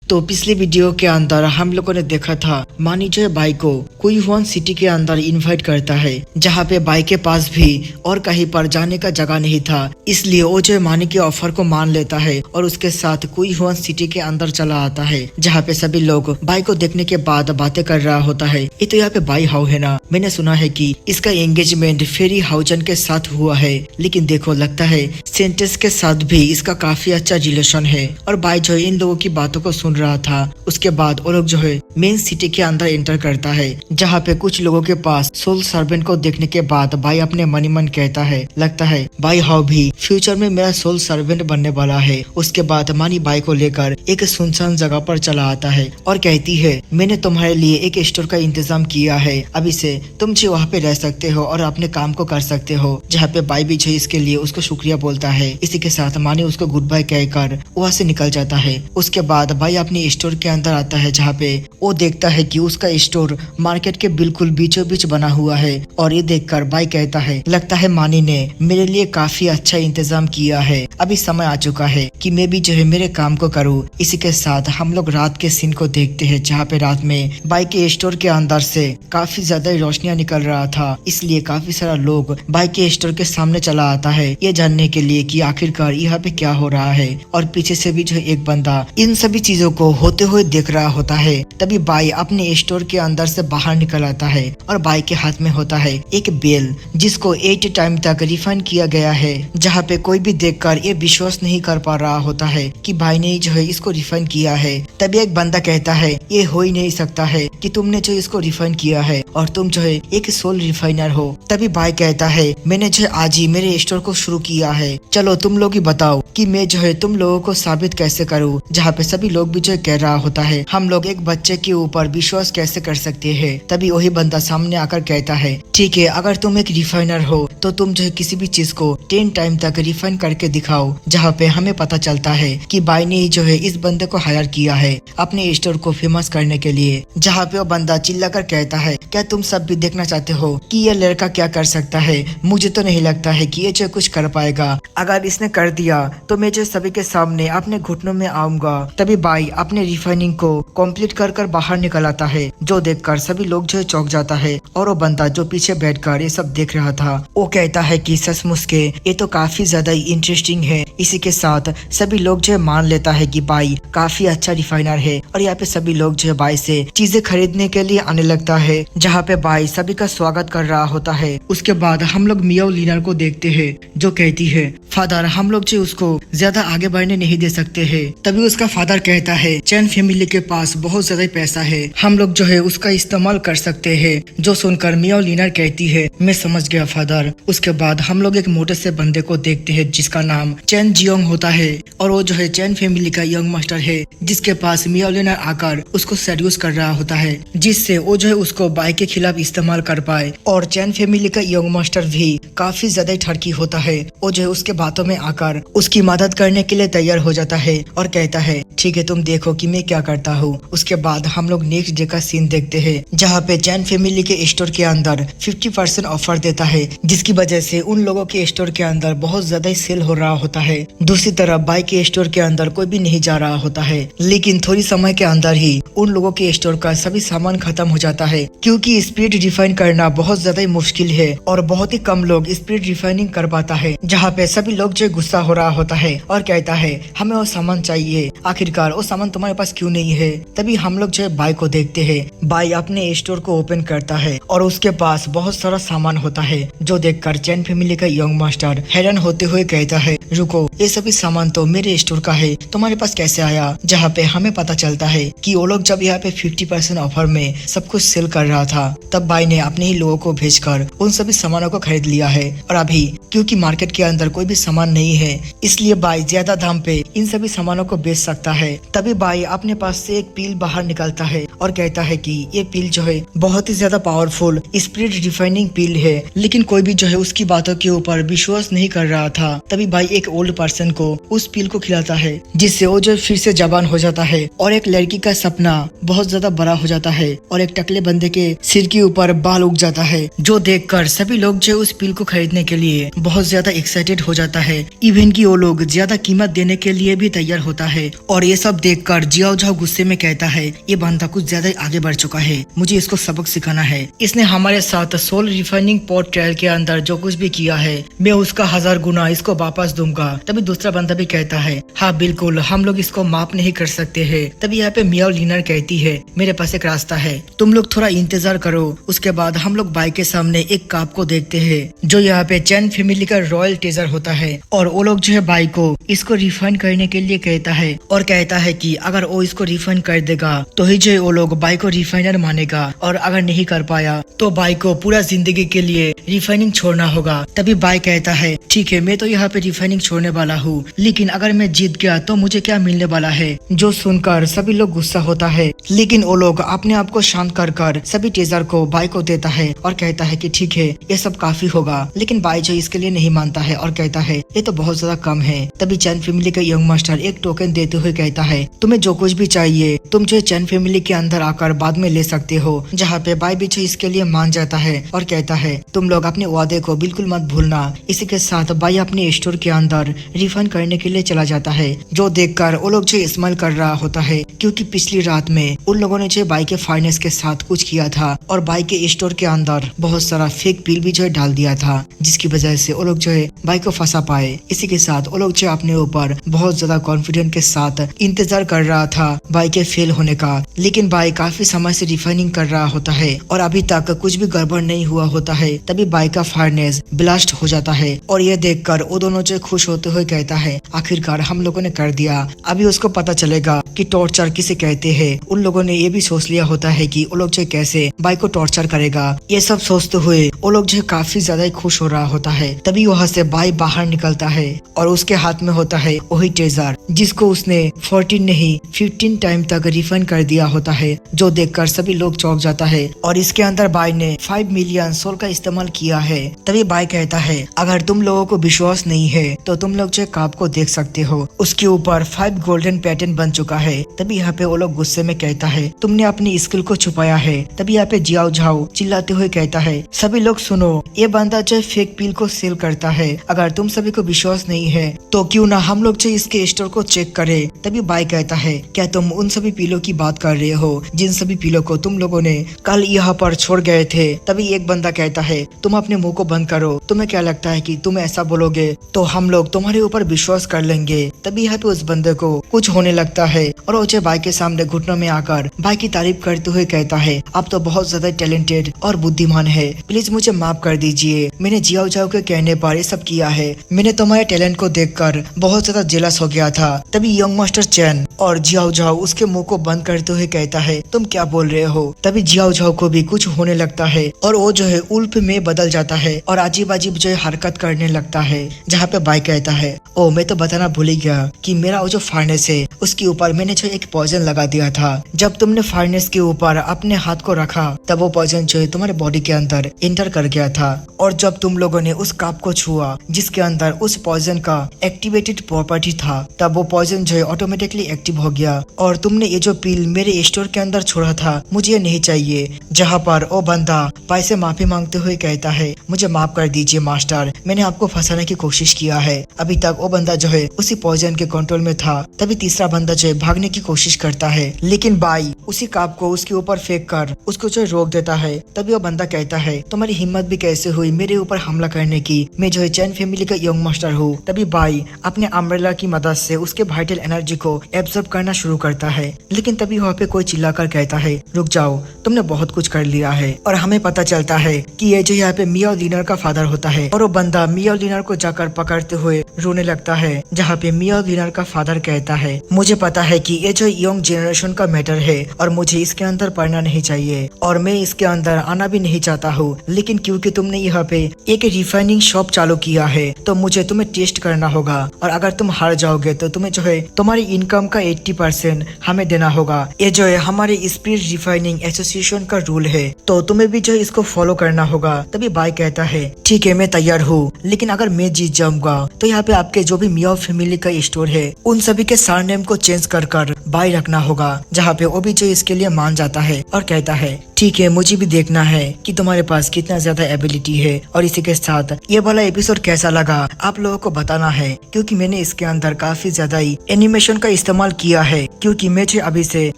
तो पिछले वीडियो के अंदर हम लोगों ने देखा था मानी जो है बाई को कोई वन सिटी के अंदर इनवाइट करता है, जहाँ पे बाई के पास भी और कहीं पर जाने का जगह नहीं था। इसलिए वो जो है मानी के ऑफर को मान लेता है और उसके साथ कोई वन सिटी के अंदर चला आता है, जहाँ पे सभी लोग बाई को देखने के बाद बातें कर रहा होता है। ये तो यहाँ पे बाई हाउ है ना, मैंने सुना है कि इसका एंगेजमेंट फेरी हाउजन के साथ हुआ है, लेकिन देखो लगता है सेंटेंस के साथ भी इसका काफी अच्छा रिलेशन है। और बाई जो है इन लोगों की बातों को सुन रहा था। उसके बाद वो लोग जो है मेन सिटी के अंदर एंटर करता है, जहाँ पे कुछ लोगों के पास सोल सर्वेंट को देखने के बाद बाई अपने मन ही मन कहता है लगता है बाई हाउ भी फ्यूचर में मेरा सोल सर्वेंट बनने वाला है। उसके बाद मानी बाई को लेकर एक सुनसान जगह पर चला आता है और कहती है मैंने तुम्हारे लिए एक स्टोर का इंतजाम किया है, अभी से तुम जो वहाँ पे रह सकते हो और अपने काम को कर सकते हो। जहाँ पे बाई भी जो इसके लिए उसको शुक्रिया बोलता है। इसी के साथ मानी उसको गुड बाय कहकर वहाँ से निकल जाता है। उसके बाद बाई अपनी स्टोर के अंदर आता है, जहाँ पे वो देखता है कि उसका स्टोर मार्केट के बिल्कुल बीचों बीच बना हुआ है। और ये देखकर बाई कहता है लगता है मानी ने मेरे लिए काफी अच्छा इंतजाम किया है, अभी समय आ चुका है कि मैं भी जो है मेरे काम को करूँ। इसी के साथ हम लोग रात के सीन को देखते हैं, जहाँ पे रात में बाई के स्टोर के अंदर से काफी ज्यादा रोशनियां निकल रहा था। इसलिए काफी सारा लोग बाई के स्टोर के सामने चला आता है, ये जानने के लिए कि आखिरकार यहाँ पे क्या हो रहा है। और पीछे से भी जो है एक बंदा इन सभी चीजों को होते हुए देख रहा होता है। तभी बाई अपने स्टोर के अंदर से बाहर निकल आता है और बाई के हाथ में होता है एक बेल, जिसको 8 टाइम तक रिफाइन किया गया है। जहाँ पे कोई भी देखकर ये विश्वास नहीं कर पा रहा होता है कि बाई ने जो है इसको रिफाइन किया है। तभी एक बंदा कहता है ये हो ही नहीं सकता है कि तुमने जो इसको रिफाइन किया है और तुम जो है एक सोल रिफाइनर हो। तभी बाई कहता है मैंने जो आज ही मेरे स्टोर को शुरू किया है, चलो तुम लोग ही बताओ कि मैं जो है तुम लोगों को साबित कैसे करूँ। जहाँ पे सभी लोग भी जो कह रहा होता है हम लोग एक बच्चे के ऊपर विश्वास कैसे कर सकते हैं। तभी वही बंदा सामने आकर कहता है ठीक है, अगर तुम एक रिफाइनर हो तो तुम जो है किसी भी चीज को 10 टाइम तक रिफाइन करके दिखाओ। जहाँ पे हमें पता चलता है कि बाई ने ही जो है इस बंदे को हायर किया है अपने स्टोर को फेमस करने के लिए। जहाँ पे वो बंदा चिल्लाकर कहता है क्या तुम सब भी देखना चाहते हो कि ये लड़का क्या कर सकता है। मुझे तो नहीं लगता है कि ये जो कुछ कर पाएगा, अगर इसने कर दिया तो मैं जो सभी के सामने अपने घुटनों में आऊंगा। तभी बाई अपने रिफाइनिंग को कंप्लीट कर बाहर निकल आता है, जो देखकर सभी लोग जो चौंक जाता है। और वो बंदा जो पीछे बैठकर ये सब देख रहा था वो कहता है कि सचमुच के ये तो काफी ज्यादा इंटरेस्टिंग है। इसी के साथ सभी लोग जो मान लेता है कि बाई काफी अच्छा रिफाइनर है और यहाँ पे सभी लोग जो बाई से चीजें खरीदने के लिए आने लगता है, जहाँ पे बाई सभी का स्वागत कर रहा होता है। उसके बाद हम लोग मियाओ लीनर को देखते हैं, जो कहती है फादर हम लोग जो उसको ज्यादा आगे बढ़ने नहीं दे सकते हैं। तभी उसका फादर कहता है चैन फैमिली के पास बहुत ज्यादा पैसा है, हम लोग जो है उसका इस्तेमाल कर सकते हैं। जो सुनकर मियाओ लीनर कहती है मैं समझ गया फादर। उसके बाद हम लोग एक मोटे से बंदे को देखते हैं जिसका नाम चैन जियोंग होता है और वो जो है चैन फैमिली का यंग मास्टर है, जिसके पास मियाओ लीनर आकर उसको सेड्यूस कर रहा होता है, जिससे वो जो है उसको बाई के खिलाफ इस्तेमाल कर पाए। और चैन फैमिली का यंग मास्टर भी काफी ज्यादा ठरकी होता है, वो जो है उसके बातों में आकर उसकी मदद करने के लिए तैयार हो जाता है और कहता है ठीक है तुम देखो कि मैं क्या करता हूँ। उसके बाद हम लोग नेक्स्ट डे का सीन देखते हैं, जहाँ पे चैन फैमिली के स्टोर के अंदर 50% ऑफर देता है, जिसकी वजह से उन लोगों के स्टोर के अंदर बहुत ज्यादा सेल हो रहा होता है। दूसरी तरफ बाई के स्टोर के अंदर कोई भी नहीं जा रहा होता है, लेकिन थोड़ी समय के अंदर ही उन लोगों के स्टोर का सभी सामान खत्म हो जाता है, क्योंकि स्पीड रिफाइन करना बहुत ज्यादा मुश्किल है और बहुत ही कम लोग स्पीड रिफाइनिंग कर पाता है। जहाँ पे सभी लोग जो गुस्सा हो रहा होता है और कहता है हमें वो सामान चाहिए, आखिरकार वो सामान तुम्हारे पास क्यों नहीं है। तभी हम लोग जो बाई को देखते हैं, बाई अपने स्टोर को ओपन करता है और उसके पास बहुत सारा सामान होता है, जो देखकर चैन फैमिली का यंग मास्टर हैरान होते हुए कहता है रुको, ये सभी सामान तो मेरे स्टोर का है, तुम्हारे पास कैसे आया। जहाँ पे हमें पता चलता है कि वो लोग जब यहाँ पे 50% ऑफर में सब कुछ सेल कर रहा था, तब बाई ने अपने ही लोगों को भेजकर उन सभी सामानों को खरीद लिया है। और अभी क्योंकि मार्केट के अंदर कोई भी सामान नहीं है, इसलिए बाई ज्यादा दाम पे इन सभी सामानों को बेच सकता है। तभी बाई अपने पास से एक पील बाहर निकालता है और कहता है कि ये पील जो है बहुत ही ज्यादा पावरफुल स्पीड रिफाइनिंग पील है, लेकिन कोई भी जो है उसकी बातों के ऊपर विश्वास नहीं कर रहा था। तभी बाई एक ओल्ड पर्सन को उस पील को खिलाता है, जिससे वो जो फिर से जवान हो जाता है और एक लड़की का सपना बहुत ज्यादा बड़ा हो जाता है और एक टकले बंदे के सिर के ऊपर बाल उग जाता है, जो देखकर सभी लोग जो उस पिल को खरीदने के लिए बहुत ज्यादा एक्साइटेड हो जाता है। इवन की वो लोग ज्यादा कीमत देने के लिए भी तैयार होता है। और ये सब देखकर जियाओ झाओ गुस्से में कहता है, ये बंदा कुछ ज्यादा आगे बढ़ चुका है, मुझे इसको सबक सिखाना है। इसने हमारे साथ सोल रिफाइनिंग पॉट ट्रायल के अंदर जो कुछ भी किया है, मैं उसका 1000 गुना इसको वापस दूंगा। तभी दूसरा बंदा भी कहता है, हाँ बिल्कुल, हम लोग इसको माफ नहीं कर सकते है। तभी यहाँ पे मियाओ लीनर कहती है, मेरे पास एक रास्ता है, तुम लोग थोड़ा इंतजार करो। उसके बाद हम लोग बाइक के सामने एक काप को देखते हैं, जो यहाँ पे चैन फैमिली का रॉयल टेजर होता है। और वो लोग जो है बाइक को इसको रिफाइन करने के लिए कहता है, और कहता है कि अगर वो इसको रिफाइन कर देगा तो ही जो है वो लोग बाइक को रिफाइनर मानेगा, और अगर नहीं कर पाया तो बाइक को पूरा जिंदगी के लिए रिफाइनिंग छोड़ना होगा। तभी बाइक कहता है, ठीक है, मैं तो यहाँ पे रिफाइनिंग छोड़ने वाला हूँ, लेकिन अगर मैं जीत गया तो मुझे क्या मिलने वाला है। जो सुनकर सभी लोग गुस्सा होता है, लेकिन वो लोग अपने आप को शांत कर सभी टेजर को बाइक को देता है और कहता है कि ठीक है, ये सब काफी होगा। लेकिन बाई जो इसके लिए नहीं मानता है और कहता है, ये तो बहुत ज्यादा कम है। तभी चैन फैमिली का यंग मास्टर एक टोकन देते हुए कहता है, तुम्हें जो कुछ भी चाहिए तुम जो चैन फैमिली के अंदर आकर बाद में ले सकते हो। जहाँ पे बाई भी जो इसके लिए मान जाता है और कहता है, तुम लोग अपने वादे को बिल्कुल मत भूलना। इसी के साथ बाई अपने स्टोर के अंदर रिफंड करने के लिए चला जाता है। जो देखकर वो लोग जो स्माइल कर रहा होता है, क्योंकि पिछली रात में उन लोगों ने जो बाई के फाइनेंस के साथ कुछ किया था और बाई के स्टोर के अंदर बहुत सारा फेक बिल भी जो है डाल दिया था, जिसकी वजह से वो लोग जो है बाई को फंसा पाए। इसी के साथ वो लोग जो अपने ऊपर बहुत ज्यादा कॉन्फिडेंट के साथ इंतजार कर रहा था बाई के फेल होने का। लेकिन बाई काफी समय से रिफाइनिंग कर रहा होता है और अभी तक कुछ भी गड़बड़ नहीं हुआ होता है। तभी बाई का फायरनेस ब्लास्ट हो जाता है और ये देखकर वो दोनों जो खुश होते हुए कहता है, आखिरकार हम लोगों ने कर दिया, अभी उसको पता चलेगा कि टॉर्चर किसे कहते हैं। उन लोगों ने ये भी सोच लिया होता है कि वो लोग जो कैसे बाई को टॉर्चर करेगा। ये सब सोचते हुए वो लोग जो काफी ज्यादा खुश हो रहा होता है। तभी वहाँ से बाई बाहर निकलता है और उसके हाथ में होता है वही टेजर, जिसको उसने 14 नहीं 15 टाइम तक रिफंड कर दिया होता है। जो देखकर सभी लोग चौंक जाता है और इसके अंदर बाई ने 5 मिलियन सोल का इस्तेमाल किया है। तभी बाई कहता है, अगर तुम लोगों को विश्वास नहीं है तो तुम लोग जो काप को देख सकते हो, उसके ऊपर 5 गोल्डन पैटर्न बन चुका है। तभी यहाँ पे वो लोग गुस्से में कहता है, तुमने अपनी स्किल को छुपाया है। तभी यहाँ पे जियाओ झाओ चिल्लाते हुए कहता है, सभी लोग सुनो, ये बंदा जो फेक पिल को सेल करता है। अगर तुम सभी को विश्वास नहीं है तो क्यों ना हम लोग जो इसके स्टोर को चेक करें। तभी बाई कहता है, क्या तुम उन सभी पिलों की बात कर रहे हो जिन सभी पिलों को तुम लोगों ने कल यहाँ पर छोड़ गए थे। तभी एक बंदा कहता है, तुम अपने मुंह को बंद करो, तुम्हें क्या लगता है कि तुम ऐसा बोलोगे तो हम लोग तुम्हारे ऊपर विश्वास कर लेंगे। तभी यहाँ पे उस बंदे को कुछ होने लगता है और वो जो बाई के सामने घुटनों में आकर बाई की तारीफ करते हुए कहता है, आप तो बहुत ज्यादा टैलेंटेड और बुद्धिमान है, प्लीज मुझे माफ कर दीजिए, मैंने जियाओ झाओ के कहने पर ये सब किया है। मैंने तुम्हारे टैलेंट को देखकर बहुत ज्यादा जेलस हो गया था। तभी यंग मास्टर चैन और जियाओ झाओ उसके मुंह को बंद करते हुए कहता है, तुम क्या बोल रहे हो। तभी जियाओ झाओ को भी कुछ होने लगता है और वो जो है उल्फ में बदल जाता है और अजीब अजीब जो है हरकत करने लगता है। जहाँ पे बाई कहता है, ओ मैं तो बताना भूल ही गया कि मेरा वो जो फार्नेस है उसके ऊपर मैंने जो एक पॉइजन लगा दिया था। जब तुमने फार्नेस के ऊपर अपने हाथ को रखा तब वो पॉइजन जो है तुम्हारे बॉडी के अंदर एंटर कर गया था, और जब तुम लोगों ने उस कप को छुआ जिसके अंदर उस पॉइजन का एक्टिवेटेड प्रॉपर्टी था, तब वो पॉइजन जो है ऑटोमेटिकली एक्टिव हो गया और तुमने ये जो पिल मेरे स्टोर के अंदर छोड़ा था, मुझे ये नहीं चाहिए। जहाँ पर वो बंदा बाई से माफी मांगते हुए कहता है, मुझे माफ कर दीजिए मास्टर, मैंने आपको फंसाने की कोशिश किया है। अभी तक वो बंदा जो है उसी पॉइजन के कंट्रोल में था। तभी तीसरा बंदा जो है भागने की कोशिश करता है, लेकिन बाई उसी कप को उसके ऊपर फेंक कर उसको जो रोक देता है। तभी वो बंदा कहता है, तुम्हारी हिम्मत भी कैसे हुई मेरे ऊपर हमला करने की, मैं जो है चैन फैमिली का यंग मास्टर हूँ। तभी बाई अपने अम्ब्रेला की मदद से उसके वाइटल एनर्जी को एब्जॉर्ब करना शुरू करता है। लेकिन तभी वहाँ पे कोई चिल्लाकर कहता है, रुक जाओ, तुमने बहुत कुछ कर लिया है। और हमें पता चलता है कि ये जो यहाँ पे मियाओ लीनर का फादर होता है और वो बंदा मियाओ लीनर को जाकर पकड़ते हुए रोने लगता है। जहाँ पे मियाओ लीनर का फादर कहता है, मुझे पता है कि ये जो यंग जनरेशन का मैटर है और मुझे इसके अंदर पढ़ना नहीं चाहिए और मैं इसके अंदर आना भी नहीं चाहता हूँ, लेकिन क्योंकि तुमने यहाँ पे एक रिफाइनिंग शॉप चालू किया है तो मुझे तुम्हें टेस्ट करना होगा, और अगर तुम हार जाओगे तो तुम्हें जो है तुम्हारी इनकम का 80% हमें देना होगा। ये जो है हमारे स्पिरिट रिफाइनिंग एसोसिएशन का रूल है, तो तुम्हें भी जो है इसको फॉलो करना होगा। तभी बाई कहता है, ठीक है मैं तैयार हूँ, लेकिन अगर मैं जीत जाऊंगा तो यहाँ पे आपके जो भी मियाओ फैमिली का स्टोर है उन सभी के सरनेम को चेंज कर बाई रखना होगा। जहाँ पे वो भी जो इसके लिए मान जाता है और कहता है, ठीक है, मुझे भी देखना है कि तुम्हारे पास कितना ज्यादा एबिलिटी है। और इसी के साथ ये वाला एपिसोड कैसा लगा आप लोगों को बताना है, क्योंकि मैंने इसके अंदर काफी ज्यादा ही एनिमेशन का इस्तेमाल किया है, क्योंकि मैं जो अभी से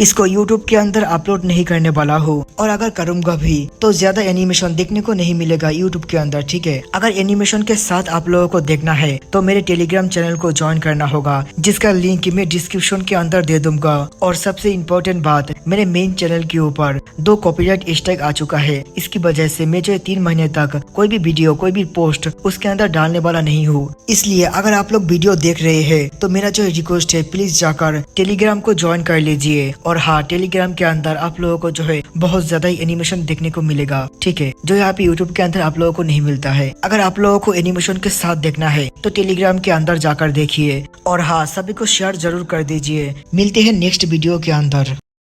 इसको यूट्यूब के अंदर अपलोड नहीं करने वाला हूँ। और अगर करूंगा भी तो ज्यादा एनिमेशन देखने को नहीं मिलेगा यूट्यूब के अंदर, ठीक है। अगर एनिमेशन के साथ आप लोगों को देखना है तो मेरे टेलीग्राम चैनल को ज्वाइन करना होगा, जिसका लिंक मैं डिस्क्रिप्शन के अंदर दे दूंगा। और सबसे इम्पोर्टेंट बात, मेरे मेन चैनल के ऊपर 2 कॉपीराइट स्ट्राइक आ चुका है। इसकी वजह से मैं जो 3 महीने तक कोई भी वीडियो कोई भी पोस्ट उसके अंदर डालने वाला नहीं हूँ। इसलिए अगर आप लोग वीडियो देख रहे हैं तो मेरा जो रिक्वेस्ट है, प्लीज जाकर टेलीग्राम को ज्वाइन कर लीजिए। और हाँ, टेलीग्राम के अंदर आप लोगों को जो है बहुत ज्यादा ही एनिमेशन देखने को मिलेगा, ठीक है, जो यहाँ पे यूट्यूब के अंदर आप लोगों को नहीं मिलता है। अगर आप लोगों को एनिमेशन के साथ देखना है तो टेलीग्राम के अंदर जाकर देखिए। और हाँ, सभी को शेयर जरूर कर दीजिए। मिलते हैं नेक्स्ट वीडियो के अंदर।